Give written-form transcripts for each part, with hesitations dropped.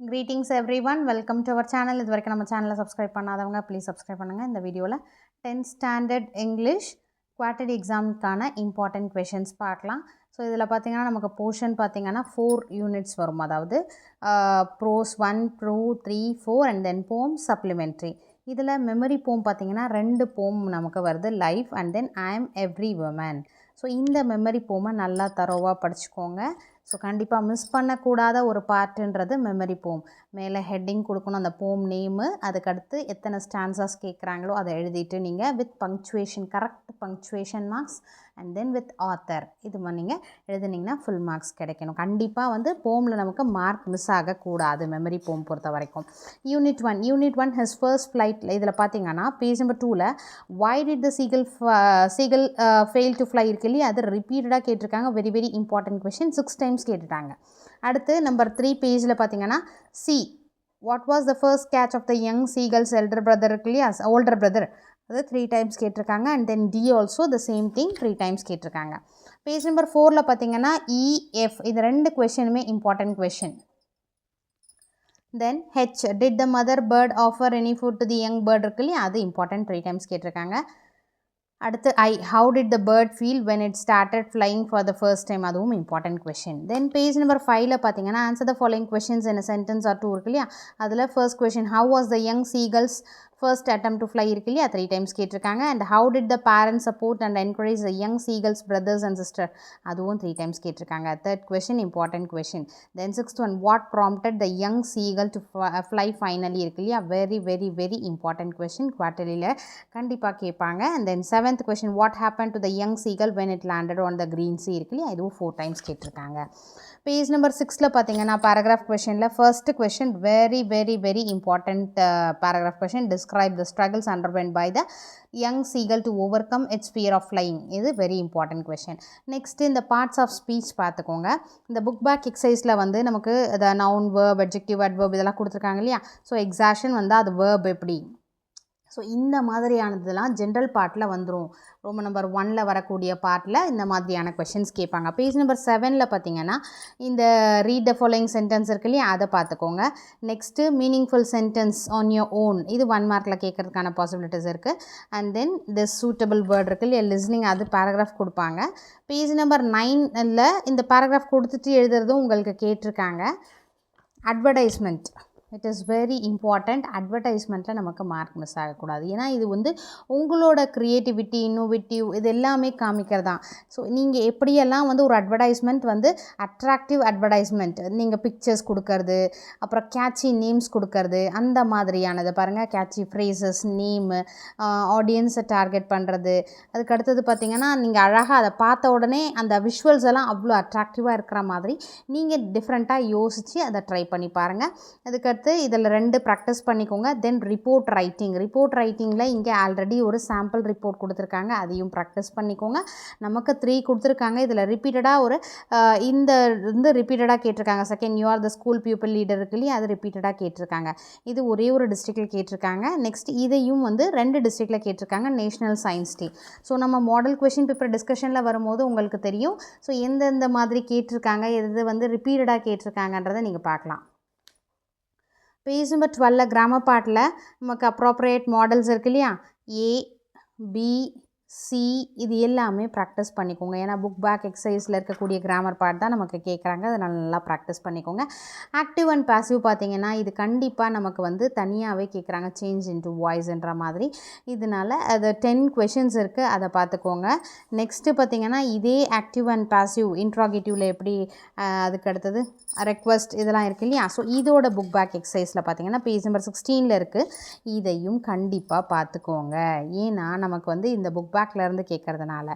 Greetings everyone, welcome to our channel. இது வரைக்கும் நம்ம சேனலை சப்ஸ்கிரைப் பண்ணாதவங்க ப்ளீஸ் சப்ஸ்கிரைப் பண்ணுங்கள். இந்த வீடியோவில் 10th ஸ்டாண்டர்ட் இங்கிலீஷ் குவார்ட்டர்லி எக்ஸாமுக்கான இம்பார்ட்டன்ட் கொஷின்ஸ் பார்க்கலாம். ஸோ இதில் பார்த்தீங்கன்னா நமக்கு போர்ஷன் பார்த்தீங்கன்னா 4 யூனிட்ஸ் வரும். அதாவது ப்ரோஸ் 1, 2, 3, 4 அண்ட் தென் போம் சப்ளிமெண்ட்ரி. இதில் மெமரி போம் பார்த்தீங்கன்னா 2 போம் நமக்கு வருது, life and then I am every woman. So இந்த மெமரி போமை நல்லா தரோவாக படிச்சுக்கோங்க. ஸோ கண்டிப்பாக மிஸ் பண்ணக்கூடாத ஒரு பார்ட்டுன்றது மெமரி போம். மேலே ஹெட்டிங் கொடுக்கணும், அந்த போம் நேமு, அதுக்கடுத்து எத்தனை ஸ்டான்ஸாஸ் கேட்குறாங்களோ அதை எழுதிட்டு நீங்கள் with punctuation, correct punctuation marks and then with author இது நீங்கள் எழுதுனீங்கன்னா ஃபுல் மார்க்ஸ் கிடைக்கணும். கண்டிப்பாக போமில் நமக்கு மார்க் மிஸ் ஆகக்கூடாது மெமரி போம் பொறுத்த வரைக்கும். யூனிட் 1 ஹிஸ் ஃபர்ஸ்ட் ஃப்ளைட்டில் இதில் பார்த்தீங்கன்னா பேஜ் நம்பர் 2ல் why did the seagull fail to fly இருக்கு இல்லையா, அது ரிப்பீட்டடாக கேட்டிருக்காங்க. Very very important question, 6 times கேட்டுட்டாங்க. அடுத்து நம்பர் 3 பேஜில் பார்த்தீங்கன்னா C what was the first catch of the young seagulls elder brother இருக்கு இல்லையா, ஓல்டர் பிரதர், அது 3 டைம்ஸ் கேட்டிருக்காங்க. And then D also the same thing 3 times கேட்டிருக்காங்க. பேஜ் நம்பர் 4ல் பார்த்தீங்கன்னா இஎஃப், இது 2 கொஷினுமே important question. Then H, did the mother bird offer any food to the young bird இருக்கு இல்லையா, அது இம்பார்ட்டன்ட் 3 டைம்ஸ் கேட்டிருக்காங்க. அடுத்து I, how did the bird feel when it started flying for the first time, அதுவும் important question. Then page number 5ல் பார்த்தீங்கன்னா answer the following questions in a sentence or 2 இருக்கு இல்லையா, அதில் first question how was the young seagulls first attempt to fly இருக்கு இல்லையா, 3 times கேட்டிருக்காங்க. And how did the parents support and encourage the young seagulls brothers and sister, அதுவும் 3 times கேட்டிருக்காங்க. Third question important question. Then 6th one, what prompted the young seagull to fly finally இருக்கு இல்லையா, very very very important question, குவார்ட்டர்லியில் கண்டிப்பாக கேட்பாங்க. And then 7th question, what happen to the young seagull when it landed on the green sea இருக்கு இல்லையா, இதுவும் 4 times கேட்டிருக்காங்க. Page number 6ல் பார்த்தீங்கன்னா பேராகிராஃப் கொஷனில் first question very very very important paragraph question, describe the struggles underwent by the young seagull to overcome its fear of flying, இது very important question. Next இந்த parts of speech பார்த்துக்கோங்க. இந்த book back எக்ஸசைஸில் நமக்கு the noun, verb, adjective, adverb இதெல்லாம் கொடுத்துருக்காங்க இல்லையா. So exhaustion அது வேர்ப் எப்படி, ஸோ இந்த மாதிரியானதுலாம் ஜென்ரல் பார்ட்டில் வந்துடும். ரோம நம்பர் 1ல் வரக்கூடிய பார்ட்டில் இந்த மாதிரியான கொஷின்ஸ் கேட்பாங்க. பேஜ் நம்பர் 7ல் பார்த்தீங்கன்னா இந்த ரீட் த ஃபாலோயிங் சென்டென்ஸ் இருக்கு இல்லையா, அதை பார்த்துக்கோங்க. Next meaningful sentence on your own, இது 1 மார்க்கில் கேட்கறதுக்கான பாசிபிலிட்டிஸ் இருக்குது. And then the suitable word இருக்கு இல்லையா, லிஸ்னிங், அது பேராகிராஃப் கொடுப்பாங்க. பேஜ் நம்பர் 9ல் இந்த பேராகிராஃப் கொடுத்துட்டு எழுதுறதும் உங்களுக்கு கேட்டிருக்காங்க. Advertisement, it is very important. அட்வர்டைஸ்மெண்ட்டில் நமக்கு மார்க் மிஸ் ஆகக்கூடாது. ஏன்னா இது உங்களோட க்ரியேட்டிவிட்டி, இன்னோவேட்டிவ் இது எல்லாமே காமிக்கிறதான். ஸோ நீங்கள் எப்படியெல்லாம் ஒரு அட்வர்டைஸ்மெண்ட் அட்ராக்டிவ் அட்வர்டைஸ்மெண்ட், நீங்கள் பிக்சர்ஸ் கொடுக்கறது, அப்புறம் கேட்சி நேம்ஸ் கொடுக்கறது, அந்த மாதிரியானது பாருங்கள். கேட்சி ஃப்ரேசஸ், நேமு, ஆடியன்ஸை டார்கெட் பண்ணுறது, அதுக்கு அடுத்தது பார்த்திங்கன்னா நீங்கள் அழகாக அதை பார்த்த உடனே அந்த விஷுவல்ஸ் எல்லாம் அவ்வளோ அட்ராக்டிவாக இருக்கிற மாதிரி நீங்கள் டிஃப்ரெண்ட்டாக யோசித்து அதை ட்ரை பண்ணி பாருங்கள். அதுக்கடுத்து இதில் 2 ப்ராக்டிஸ் பண்ணிக்கோங்க. தென் ரிப்போர்ட் ரைட்டிங்கில் இங்கே ஆல்ரெடி ஒரு சாம்பிள் ரிப்போர்ட் கொடுத்துருக்காங்க, அதையும் ப்ராக்டிஸ் பண்ணிக்கோங்க. நமக்கு 3 கொடுத்துருக்காங்க. இதில் ரிப்பீட்டடாக இந்த ரிப்பீட்டடாக கேட்டிருக்காங்க. Second, you are the school pupil leader இருக்கு இல்லையா, அது ரிப்பீட்டடாக கேட்டிருக்காங்க. இது ஒரே ஒரு டிஸ்ட்ரிக்டில் கேட்டிருக்காங்க. நெக்ஸ்ட் இதையும் 2 டிஸ்ட்ரிக்டில் கேட்டிருக்காங்க, நேஷ்னல் சயின்ஸ் டே. ஸோ நம்ம மாடல் கொஷின் பேப்பர் டிஸ்கஷனில் வரும்போது உங்களுக்கு தெரியும். ஸோ எந்தெந்த மாதிரி கேட்டிருக்காங்க, எது ரிப்பீட்டடாக கேட்டிருக்காங்கன்றதை நீங்கள் பார்க்கலாம். பேஜ் நம்பர் 12ல் கிராமர் பார்ட்டில் நமக்கு அப்ராப்ரியேட் மாடல்ஸ் இருக்கு இல்லையா, ஏ, பி, சி, இது எல்லாமே ப்ராக்டிஸ் பண்ணிக்கோங்க. ஏன்னா புக் பேக் எக்ஸசைஸில் இருக்கக்கூடிய கிராமர் பார்ட் தான் நமக்கு கேட்குறாங்க, அதை நல்லா ப்ராக்டிஸ் பண்ணிக்கோங்க. ஆக்டிவ் அண்ட் பாசிவ் பார்த்தீங்கன்னா இது கண்டிப்பாக நமக்கு தனியாகவே கேட்குறாங்க, சேஞ்ச் இன்டு வாய்ஸ்ன்ற மாதிரி. இதனால் அது 10 கொஷின்ஸ் இருக்குது, அதை பார்த்துக்கோங்க. நெக்ஸ்ட்டு பார்த்திங்கன்னா இதே ஆக்டிவ் அண்ட் பாசிவ் இன்ட்ராகேட்டிவில் எப்படி, அதுக்கு அடுத்தது ரெக்வஸ்ட் இதெல்லாம் இருக்குது இல்லையா. ஸோ இதோட புக் பேக் எக்ஸசைஸில் பார்த்தீங்கன்னா பேஜ் நம்பர் 16ல் இருக்குது, இதையும் கண்டிப்பாக பார்த்துக்கோங்க. ஏன்னா நமக்கு இந்த புக் பேக்லேருந்து கேட்குறதுனால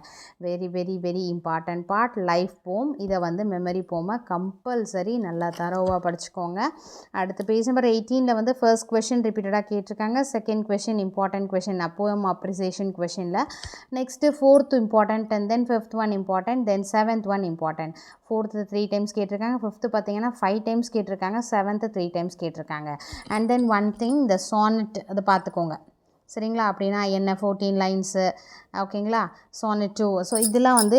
very very very important part life poem. இதை மெமரி போமை கம்பல்சரி நல்லா தரோவாக படிச்சுக்கோங்க. அடுத்து பேஜ் நம்பர் 18ல் ஃபர்ஸ்ட் கொஷின் ரிப்பீட்டடாக கேட்டிருக்காங்க. செகண்ட் கொஷின் இம்பார்ட்டன்ட் கொஷின், அப்போம் அப்ரிசியேஷன் கொஷினில். Next 4th important, and then 5th one important, then 7th one important. 4th 3 times கேட்டிருக்காங்க, 5th பார்த்தீங்கன்னா 5 டைம்ஸ் கேட்டிருக்காங்க, 7th 3 டைம்ஸ் கேட்டிருக்காங்க. அண்ட் தென் ஒன் திங், இந்த சானட் அதை பார்த்துக்கோங்க சரிங்களா. அப்படின்னா என்ன, 14 லைன்ஸு ஓகேங்களா. சானட் 2, ஸோ இதெல்லாம்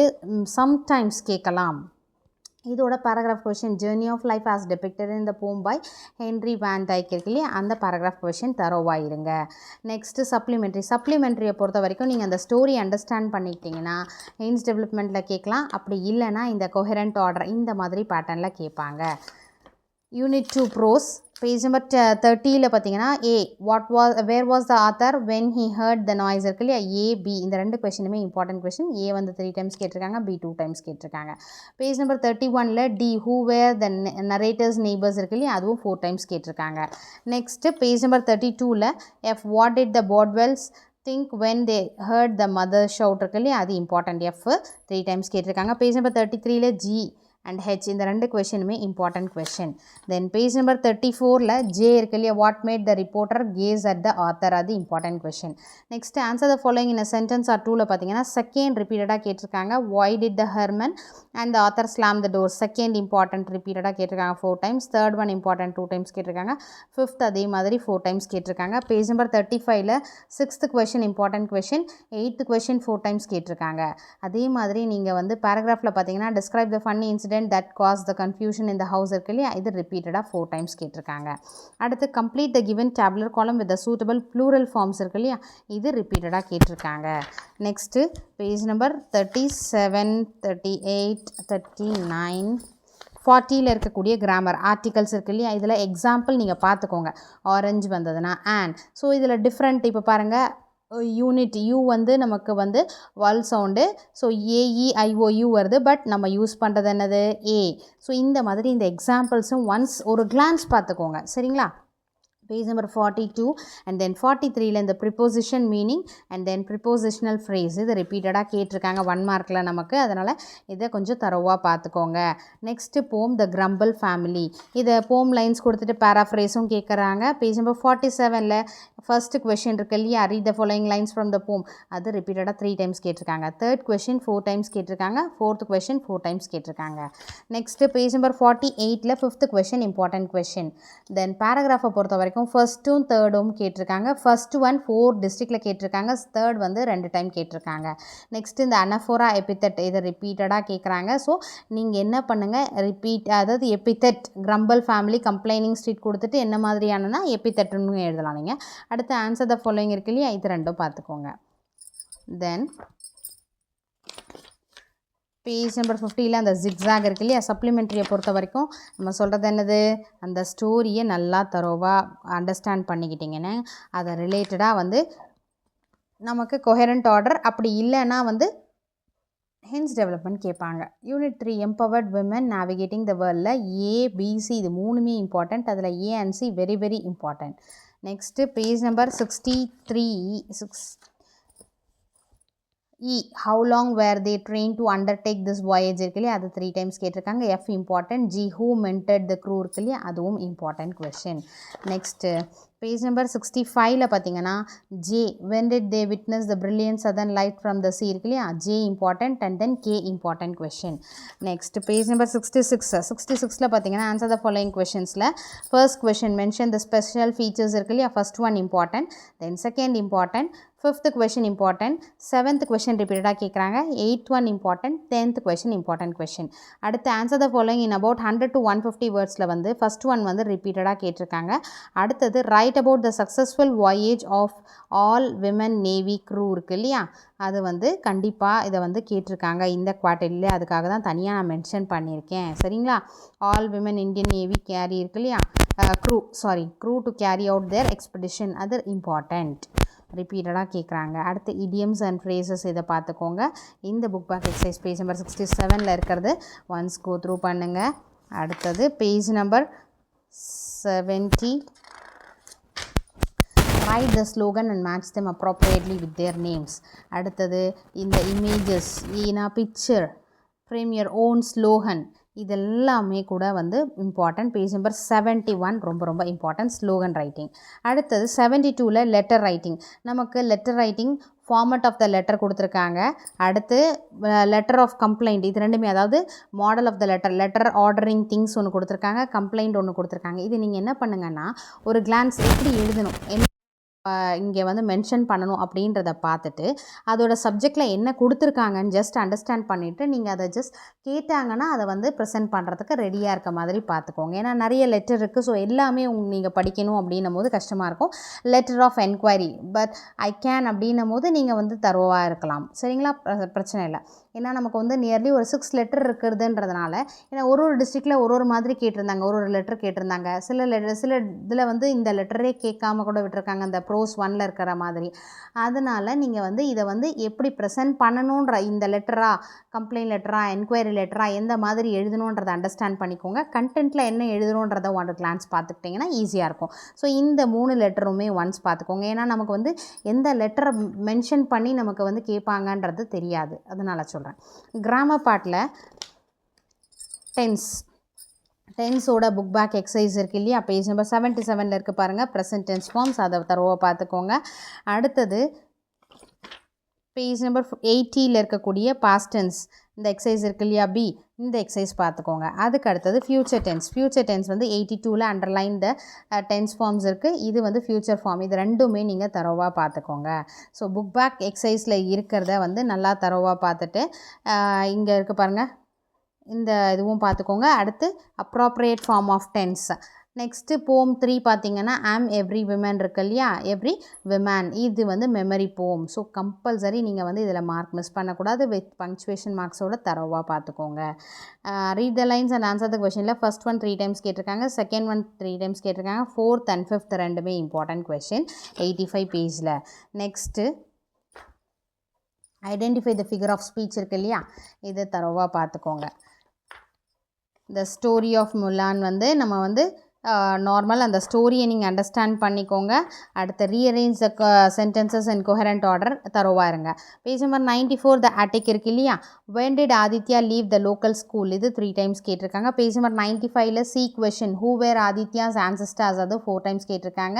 சம்டைம்ஸ் கேட்கலாம். இதோட paragraph question journey of life as depicted in the poem by Henry van டைக் இருக்கு இல்லையா, அந்த பேராகிராஃப் கொஷின் தரோவாக இருங்க. நெக்ஸ்ட்டு சப்ளிமெண்ட்ரியை பொறுத்த வரைக்கும் நீங்கள் அந்த ஸ்டோரி அண்டர்ஸ்டாண்ட் பண்ணிக்கிட்டிங்கன்னா ஹெயின்ஸ் டெவலப்மெண்ட்டில் கேட்கலாம். அப்படி இல்லைனா இந்த கொஹெரண்ட் ஆர்டர் இந்த மாதிரி பேட்டர்னில் கேட்பாங்க. யூனிட் 2 ப்ரோஸ் பேஜ் நம்பர் 30ல் பார்த்தீங்கன்னா where was the author when he heard the noise இருக்கு இல்லையா, ஏ பி இந்த 2 கொஷினுமே இம்பார்ட்டன்ட் கொஷின். ஏ வந்து 3 டைம்ஸ் கேட்டிருக்காங்க, பி 2 டைம்ஸ் கேட்டிருக்காங்க. பேஜ் நம்பர் 31ல் D who were the narrator's neighbours இருக்கு இல்லையா, அதுவும் 4 டைம்ஸ் கேட்டிருக்காங்க. நெக்ஸ்ட்டு பேஜ் நம்பர் 32ல் F what did the Bodwells think when they heard the mother shout இருக்கு இல்லையா, அது இம்பார்ட்டன்ட். எஃப் 3 டைம்ஸ் கேட்டிருக்காங்க. பேஜ் நம்பர் 33ல் ஜி அண்ட் ஹெச் இந்த 2 கொஷினுமே important question. Then page number 34ல் ஜே இருக்கு இல்லையா, what made the reporter case at the author, அது important question. Next answer the following in a sentence or 2ல் பார்த்தீங்கன்னா செகண்ட் ரிப்பீட்டடாக கேட்டிருக்காங்க. Why did the Herman and the author slam the door, second important ரிப்பீட்டடாக கேட்டிருக்காங்க 4 times. Third one important 2 times கேட்டிருக்காங்க. Fifth அதே மாதிரி 4 டைம்ஸ் கேட்டிருக்காங்க. பேஜ் நம்பர் 35ல் sixth question important question, 8th question 4 times கேட்டிருக்காங்க. அதே மாதிரி நீங்கள் வந்து பேராகிராஃபில் பார்த்தீங்கன்னா describe the funny incident that caused the confusion in the house இருக்கு இல்லையா, இது ரிப்பீட்டடாக 4 டைம்ஸ் கேட்டிருக்காங்க. அடுத்து complete the given tabular column with the suitable plural forms இருக்கு இல்லையா, இது ரிப்பீட்டடாக கேட்டிருக்காங்க. நெக்ஸ்ட்டு பேஜ் நம்பர் 37, 38, 39, 40ல் இருக்கக்கூடிய கிராமர் ஆர்டிகல்ஸ் இருக்கு இல்லையா, இதில் எக்ஸாம்பிள் நீங்கள் பார்த்துக்கோங்க. ஆரஞ்சு வந்ததுன்னா ஆன். ஸோ இதில் டிஃப்ரெண்ட் இப்போ பாருங்கள், யூனிட் யூ வந்து நமக்கு வந்து வல் சவுண்டு, ஸோ ஏஇஐஓயூ வருது, பட் நம்ம யூஸ் பண்ணுறது என்னது ஏ. ஸோ இந்த மாதிரி இந்த எக்ஸாம்பிள்ஸும் ஒன்ஸ் ஒரு கிளான்ஸ் பார்த்துக்கோங்க, சரிங்களா. பேஜ் நம்பர் 42 அண்ட் தென் 43ல் இந்த preposition meaning and then prepositional phrase இது ரிப்பீட்டடாக கேட்டிருக்காங்க 1 மார்க்கில் நமக்கு, அதனால் இதை கொஞ்சம் தரோவாக பார்த்துக்கோங்க. நெக்ஸ்ட்டு போம் த கிரம்பிள் ஃபேமிலி, இதை போம் லைன்ஸ் கொடுத்துட்டு பேராஃப்ரேஸும் கேட்குறாங்க. பேஜ் நம்பர் 47ல் ஃபர்ஸ்ட் கொஷின் இருக்கு இல்லையா, read the following lines from the poem, அது ரிப்பீட்டடாக 3 டைம்ஸ் கேட்டிருக்காங்க. தேர்ட் கொஷின் 4 டைம்ஸ் கேட்டிருக்காங்க. ஃபோர்த் கொஷின் 4 டைம்ஸ் கேட்டிருக்காங்க. நெக்ஸ்ட்டு பேஜ் நம்பர் 48ல் fifth question important question. Then பேராகிராஃபை பொறுத்த வரைக்கும் ஃபர்ஸ்ட்டும் தேர்டும் கேட்டிருக்காங்க. ஃபர்ஸ்ட் ஒன் 4 டிஸ்ட்ரிக்டில் கேட்டிருக்காங்க, தேர்ட் வந்து 2 டைம் கேட்டிருக்காங்க. நெக்ஸ்ட் இந்த அனஃபோரா எபித்தட் இதை ரிப்பீட்டடாக கேட்குறாங்க. ஸோ நீங்கள் என்ன பண்ணுங்கள், அதாவது epithet crumble family complaining street கொடுத்துட்டு என்ன மாதிரியானனா எபித்தட்னு எழுதலாம் நீங்கள். அடுத்து ஆன்சர் த ஃபாலோயிங் இருக்கு இல்லையா, இது 2 பார்த்துக்கோங்க. தென் பேஜ் நம்பர் 50ல் அந்த ஜிக்ஸாக் இருக்கு இல்லையா, சப்ளிமெண்ட்ரியை பொறுத்த வரைக்கும் நம்ம சொல்கிறது என்னது, அந்த ஸ்டோரியை நல்லா தரோவாக அண்டர்ஸ்டாண்ட் பண்ணிக்கிட்டிங்கன்னு அதை ரிலேட்டடாக வந்து நமக்கு கொஹெரண்ட் ஆர்டர், அப்படி இல்லைன்னா வந்து ஹென்ஸ் டெவலப்மெண்ட் கேட்பாங்க. யூனிட் 3 எம்பவர்ட் விமன் நேவிகேட்டிங் த வேர்ல்டில் ஏபிசி இது 3மே இம்பார்ட்டண்ட், அதில் A and C very very important. Next page number 63 how long were they trained to undertake this voyage இருக்கு இல்லையா, அது 3 டைம்ஸ் கேட்டிருக்காங்க. F important. G who mentored the crew இருக்கு இல்லையா, அதுவும் important question. Next page number 65ல் பார்த்தீங்கன்னா J when did they witness the brilliant southern light from the sea இருக்கு இல்லையா, J important and then K important question. Next page number 66ல் பார்த்தீங்கன்னா answer the following கொஷின்ஸில் first question mention the special features இருக்கு இல்லையா, first one important, then second important, fifth question important, seventh question ரிப்பீட்டடாக கேட்குறாங்க, 8th one important, 10th question important question. அடுத்து answer the following in about 100 to 150 வேர்ட்ஸில் வந்து first one வந்து ரிப்பீட்டடாக கேட்டிருக்காங்க. அடுத்தது write about the successful voyage of all women navy crew இருக்கு இல்லையா, அது வந்து கண்டிப்பாக இதை வந்து கேட்டிருக்காங்க இந்த குவார்ட்டர்லியில், அதுக்காக தான் தனியாக நான் மென்ஷன் பண்ணியிருக்கேன், சரிங்களா. All women Indian Navy carry இருக்கு இல்லையா, crew to carry out their expedition, அது இம்பார்ட்டண்ட், ரிப்பீட்டடாக கேட்குறாங்க. அடுத்து இடியம்ஸ் அண்ட் ஃப்ரேசஸ் இதை பார்த்துக்கோங்க. இந்த book back exercise page number 67ல் இருக்கிறது ஒன்ஸ் கோ த்ரூ பண்ணுங்கள். அடுத்தது page number 70 write the slogan and match them appropriately with their names. அடுத்தது இந்த images picture frame your own slogan இதெல்லாமே கூட வந்து இம்பார்ட்டன்ட். பேஜ் நம்பர் 71 ரொம்ப ரொம்ப இம்பார்ட்டன்ட் ஸ்லோகன் ரைட்டிங். அடுத்தது 72ல் லெட்டர் ரைட்டிங், நமக்கு letter writing format of the letter கொடுத்துருக்காங்க. அடுத்து லெட்டர் ஆஃப் கம்ப்ளைண்ட், இது ரெண்டுமே அதாவது model of the letter ordering things ஒன்று கொடுத்துருக்காங்க, கம்ப்ளைண்ட் ஒன்று கொடுத்துருக்காங்க. இது நீங்கள் என்ன பண்ணுங்கன்னா ஒரு கிளான்ஸ் எப்படி எழுதணும் இங்கே வந்து மென்ஷன் பண்ணணும் அப்படின்றத பார்த்துட்டு அதோட சப்ஜெக்டில் என்ன கொடுத்துருக்காங்கன்னு ஜஸ்ட் அண்டர்ஸ்டாண்ட் பண்ணிவிட்டு நீங்கள் அதை ஜஸ்ட் கேட்டாங்கன்னா அதை வந்து ப்ரெசென்ட் பண்ணுறதுக்கு ரெடியாக இருக்க மாதிரி பார்த்துக்கோங்க. ஏன்னா நிறைய லெட்டர் இருக்குது. ஸோ எல்லாமே நீங்கள் படிக்கணும் அப்படின்னும் போது கஷ்டமாக இருக்கும். Letter of enquiry but I can அப்படின்னும் போது நீங்கள் வந்து தரோவாக இருக்கலாம். சரிங்களா, பிரச்சனை இல்லை. ஏன்னா நமக்கு வந்து நியர்லி ஒரு 6 லெட்டர் இருக்கிறதுன்றதுனால, ஏன்னா ஒரு டிஸ்ட்ரிக்டில் ஒரு மாதிரி கேட்டிருந்தாங்க, ஒரு லெட்டர் கேட்டிருந்தாங்க. சில இதில் வந்து இந்த லெட்டரே கேட்காம கூட விட்டுருக்காங்க, இந்த ப்ரோஸ் 1ல் இருக்கிற மாதிரி. அதனால் நீங்கள் வந்து இதை வந்து எப்படி ப்ரெசென்ட் பண்ணணுன்ற, இந்த லெட்டரா, கம்ப்ளைண்ட் லெட்டரா, என்கொயரி லெட்டரா, எந்த மாதிரி எழுதணுன்றதை அண்டர்ஸ்டாண்ட் பண்ணிக்கோங்க. கண்டென்ட்டில் என்ன எழுதணுன்றதை ஒன் கிளான்ஸ் பார்த்துக்கிட்டிங்கன்னா ஈஸியாக இருக்கும். ஸோ இந்த 3 லெட்டருமே ஒன்ஸ் பார்த்துக்கோங்க. ஏன்னா நமக்கு வந்து எந்த லெட்டரை மென்ஷன் பண்ணி நமக்கு வந்து கேட்பாங்கன்றது தெரியாது, அதனால் சொல்கிறேன். கிராமர் பார்ட்டில் டென்ஸோட புக் பேக் எக்ஸசைஸ் இருக்குது இல்லையா, பேஜ் நம்பர் 77 இருக்குது பாருங்கள், ப்ரெசன்ட் டென்ஸ் ஃபார்ம்ஸ். அதை தரோவாக பார்த்துக்கோங்க. அடுத்தது பேஜ் நம்பர் 80 இருக்கக்கூடிய பாஸ்ட் டென்ஸ் இந்த எக்ஸசைஸ் இருக்குது இல்லையா, பி, இந்த எக்ஸசைஸ் பார்த்துக்கோங்க. அதுக்கு அடுத்தது ஃப்யூச்சர் டென்ஸ் வந்து 82ல் அண்டர்லைன் த டென்ஸ் ஃபார்ம்ஸ் இருக்குது. இது வந்து ஃப்யூச்சர் ஃபார்ம். இது ரெண்டுமே நீங்கள் தரோவாக பார்த்துக்கோங்க. ஸோ புக் பேக் எக்ஸசைஸில் இருக்கிறத வந்து நல்லா தரோவாக பார்த்துட்டு இங்கே இருக்குது பாருங்கள், இந்த இதுவும் பார்த்துக்கோங்க. அடுத்து appropriate form of tense. Next poem 3 பார்த்திங்கன்னா ஆம் எவ்ரி விமன் இருக்கு இல்லையா, எவ்ரி விமன், இது வந்து மெமரி போம். ஸோ கம்பல்சரி நீங்கள் வந்து இதில் மார்க் மிஸ் பண்ணக்கூடாது. வித் பங்க்சுவேஷன் மார்க்ஸோட தரோவாக பார்த்துக்கோங்க. Read the lines and answer the கொஷனில் ஃபர்ஸ்ட் ஒன் 3 டைம்ஸ் கேட்டிருக்காங்க, செகண்ட் ஒன் 3 டைம்ஸ் கேட்டிருக்காங்க, 4th and 5th ரெண்டுமே இம்பார்ட்டன்ட் கொஷின் 85 பேஜில். Next identify the figure of speech இருக்கு இல்லையா, இதை தரோவாக பார்த்துக்கோங்க. த ஸ்டோரி ஆஃப் முலான் வந்து நம்ம வந்து நார்மல் அந்த ஸ்டோரியை நீங்கள் அண்டர்ஸ்டாண்ட் பண்ணிக்கோங்க. அடுத்து rearrange the sentences in coherent order தரோவாக இருங்க. பேஜ் நம்பர் 94 த அட்டிக் இருக்கு இல்லையா, when did Aditya leave the local school, இது 3 டைம்ஸ் கேட்டிருக்காங்க. பேஜ் நம்பர் 95ல் C question, who were Aditya's ancestors, அது 4 டைம்ஸ் கேட்டிருக்காங்க.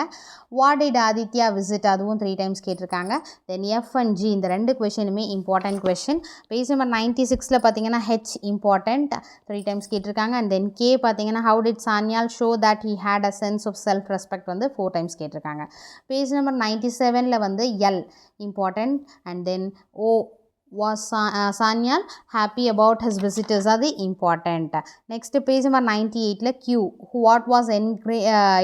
வாட் டிட் ஆதித்யா விசிட், அதுவும் 3 டைம்ஸ் கேட்டிருக்காங்க. தென் எஃப் அண்ட் ஜி, இந்த 2 கொஷினுமே இம்பார்ட்டன்ட் கொஷின். பேஜ் நம்பர் 96ல் பார்த்தீங்கன்னா ஹெச் இம்பார்ட்டன்ட் 3 டைம்ஸ் கேட்டிருக்காங்க. அண்ட் தென் கே பார்த்தீங்கன்னா how did Sanyal show that he had a sense of self respect வந்து 4 டைம்ஸ் கேட்டிருக்காங்க. பேஜ் நம்பர் 97ல் வந்து எல் important. And then oh was Sanyal happy about his visitors, அது important. next page number 98ல Q, what was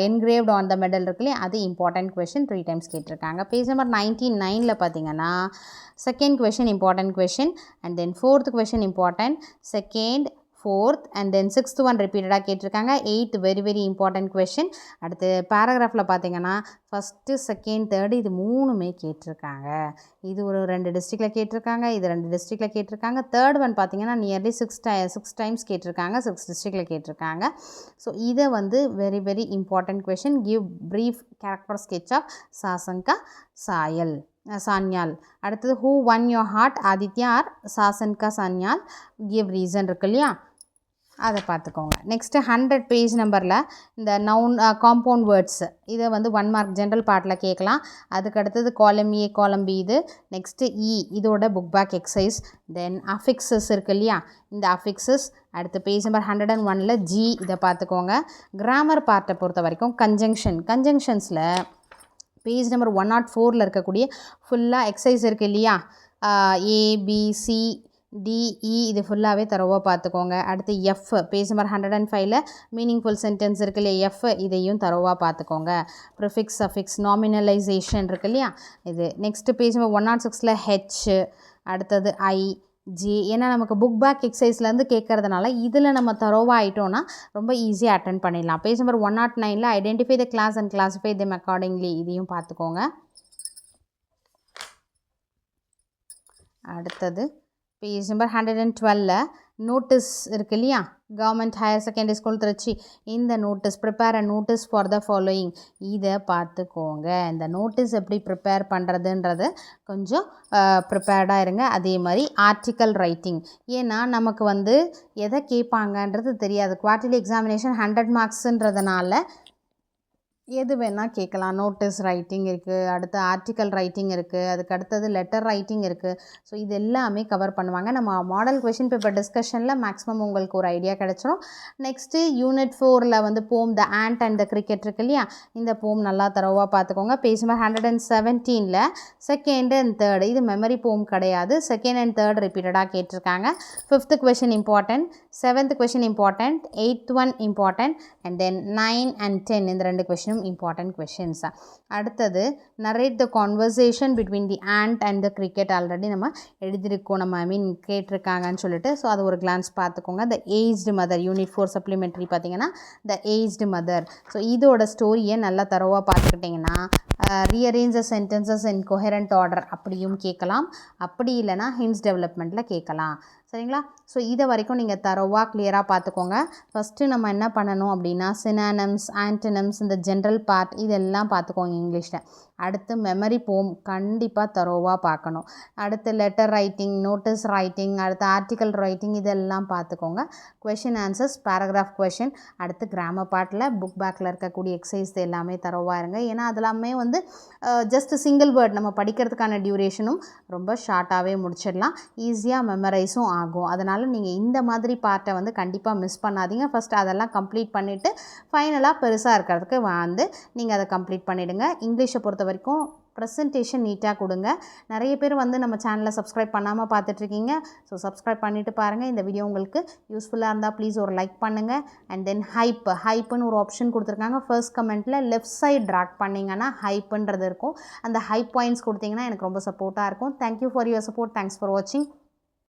engraved on the medal இருக்குல்ல, அது important question 3 times கேட்டிருக்காங்க. Page number 99ல பார்த்தீங்கன்னா second question important question, and then fourth question important, second, fourth, and then sixth one repeatedா கேட்டிருக்காங்க. 8th very very important question. அடுத்து பேராகிராஃபில் பார்த்தீங்கன்னா first, second, third, இது 3மே கேட்டிருக்காங்க. இது ஒரு 2 டிஸ்ட்ரிக்டில் கேட்டிருக்காங்க, இது 2 டிஸ்ட்ரிக்டில் கேட்டிருக்காங்க. தேர்ட் ஒன் பார்த்தீங்கன்னா நியர்லி 6 டைம்ஸ் கேட்டிருக்காங்க, 6 டிஸ்ட்ரிக்டில் கேட்டிருக்காங்க. ஸோ இதை வந்து very very important question. Give brief character sketch of Sanyal. அடுத்தது who won your heart, Aditya or Sasanka Sanyal, give reason இருக்கு இல்லையா, அதை பார்த்துக்கோங்க. நெக்ஸ்ட்டு 100 பேஜ் நம்பரில் இந்த நவுன் காம்பவுண்ட் வேர்ட்ஸ், இதை வந்து 1 மார்க் ஜென்ரல் பார்ட்டில் கேட்கலாம். அதுக்கு அடுத்தது காலம் ஏ காலம் பி இது. நெக்ஸ்ட்டு இ, இதோட புக் பேக் எக்ஸசைஸ். தென் அஃபிக்ஸஸ் இருக்கு இல்லையா, இந்த அஃபிக்ஸஸ். அடுத்து பேஜ் நம்பர் 101ல் ஜி, இதை பார்த்துக்கோங்க. கிராமர் பார்ட்டை பொறுத்த வரைக்கும் கன்ஜங்ஷன்ஸில் பேஜ் நம்பர் 104ல் இருக்கக்கூடிய ஃபுல்லாக எக்ஸசைஸ் இருக்குது இல்லையா, ஏபிசி டிஇ, இது ஃபுல்லாகவே தரோவாக பார்த்துக்கோங்க. அடுத்து எஃப், பேஜ் நம்பர் 105ல் மீனிங்ஃபுல் சென்டென்ஸ் இருக்கு இல்லையா, எஃப், இதையும் தரோவாக பார்த்துக்கோங்க. ப்ரிஃபிக்ஸ் சஃபிக்ஸ் நாமினலைசேஷன் இருக்கு இல்லையா, இது. நெக்ஸ்ட்டு பேஜ் நம்பர் 106ல் ஹெச், அடுத்தது ஐ, ஜே. ஏன்னா நமக்கு புக் பேக் எக்ஸசைஸ்லேருந்து கேட்கறதுனால இதில் நம்ம தரோவாக ஆகிட்டோன்னா ரொம்ப ஈஸியாக அட்டன் பண்ணிடலாம். பேஜ் நம்பர் 109ல் identify the clause and classify them accordingly, இதையும் பார்த்துக்கோங்க. அடுத்தது பேஜ் நம்பர் 112ல் நோட்டீஸ் இருக்கு இல்லையா, government higher secondary school Trichy, இந்த notice, prepare a notice for the following, இதை பார்த்துக்கோங்க. இந்த நோட்டீஸ் எப்படி ப்ரிப்பேர் பண்ணுறதுன்றது கொஞ்சம் ப்ரிப்பேர்டாக இருங்க. அதே மாதிரி ஆர்டிக்கல் ரைட்டிங், ஏன்னா நமக்கு வந்து எதை கேட்பாங்கன்றது தெரியாது. குவார்ட்டர்லி எக்ஸாமினேஷன் 100 மார்க்ஸுன்றதுனால எது வேணால் கேட்கலாம். நோட்டீஸ் ரைட்டிங் இருக்குது, அடுத்து ஆர்டிக்கல் ரைட்டிங் இருக்குது, அதுக்கு அடுத்தது லெட்டர் ரைட்டிங் இருக்குது. ஸோ இது எல்லாமே கவர் பண்ணுவாங்க. நம்ம மாடல் கொஷின் பேப்பர் டிஸ்கஷனில் மேக்ஸிமம் உங்களுக்கு ஒரு ஐடியா கிடச்சிரும். நெக்ஸ்ட்டு யூனிட் 4ல் வந்து poem the ant and the cricket இருக்கு இல்லையா, இந்த போம் நல்லா தரவாக பார்த்துக்கோங்க. பேஜ் நம்பர் 117ல் செகண்ட் அண்ட் தேர்டு, இது மெமரி போம் கிடையாது, செகண்ட் அண்ட் தேர்ட் ரிப்பீட்டடாக கேட்டிருக்காங்க. 5th question important, 7th question important, 8th one important, and then 9 and 10 இந்த 2 கொஷினும் important questions. அடுத்தது narrate the conversation between the ant and the cricket. Already நம்ம எழுதியிருக்கோம், நம்ம கேட்டிருக்காங்கன்னு சொல்லிட்டு. ஸோ அது ஒரு glance பார்த்துக்கோங்க. the aged mother, unit 4 supplementary பார்த்தீங்கன்னா the aged mother. ஸோ இதோட ஸ்டோரியை நல்லா தரவாக பார்த்துக்கிட்டிங்கன்னா rearrange the sentences in coherent order அப்படியும் கேட்கலாம், அப்படி இல்லைனா hints developmentல கேட்கலாம். சரிங்களா? ஸோ இதை வரைக்கும் நீங்கள் தரவாக கிளியராக பார்த்துக்கோங்க. ஃபஸ்ட்டு நம்ம என்ன பண்ணணும் அப்படின்னா சினானம்ஸ், ஆன்டனம்ஸ், இந்த ஜென்ரல் பார்ட் இதெல்லாம் பார்த்துக்கோங்க இங்கிலீஷில். அடுத்து மெமரி போம் கண்டிப்பாக தரோவாக பார்க்கணும். அடுத்து லெட்டர் ரைட்டிங், நோட்டீஸ் ரைட்டிங், அடுத்து ஆர்டிக்கல் ரைட்டிங் இதெல்லாம் பார்த்துக்கோங்க. கொஷின் ஆன்சர்ஸ், பேராகிராஃப் கொஷின், அடுத்து கிராமர் பார்ட்டில் புக் பேக்கில் இருக்கக்கூடிய எக்ஸசைஸ் எல்லாமே தரோவாக இருங்க. ஏன்னா அதெல்லாமே வந்து ஜஸ்ட் சிங்கிள் வேர்ட், நம்ம படிக்கிறதுக்கான டியூரேஷனும் ரொம்ப ஷார்ட்டாகவே முடிச்சிடலாம், ஈஸியாக மெமரைஸும் ஆகும். அதனால் நீங்கள் இந்த மாதிரி பார்ட்டை வந்து கண்டிப்பாக மிஸ் பண்ணாதீங்க. ஃபஸ்ட்டு அதெல்லாம் கம்ப்ளீட் பண்ணிவிட்டு ஃபைனலாக பெருசாக இருக்கிறதுக்கு வந்து நீங்கள் அதை கம்ப்ளீட் பண்ணிவிடுங்க. இங்கிலீஷை பொறுத்த வரைக்கும் ப்ரெசன்டேஷன் நீட்டாக கொடுங்க. நிறைய பேர் வந்து நம்ம சேனலை சப்ஸ்கிரைப் பண்ணாமல் பார்த்துட்ருக்கீங்க. ஸோ சப்ஸ்கிரைப் பண்ணிவிட்டு பாருங்கள். இந்த வீடியோ உங்களுக்கு யூஸ்ஃபுல்லாக இருந்தால் ப்ளீஸ் ஒரு லைக் பண்ணுங்கள். அண்ட் தென் ஹைப்புன்னு ஒரு ஆப்ஷன் கொடுத்துருக்காங்க. ஃபர்ஸ்ட் கமெண்ட்டில் லெஃப்ட் சைட் ட்ராக் பண்ணிங்கன்னா ஹைப்புன்றது இருக்கும். அந்த ஹைப் பாயிண்ட்ஸ் கொடுத்தீங்கன்னா எனக்கு ரொம்ப சப்போர்ட்டாக இருக்கும். Thank you for your support. Thanks for வாட்சிங்.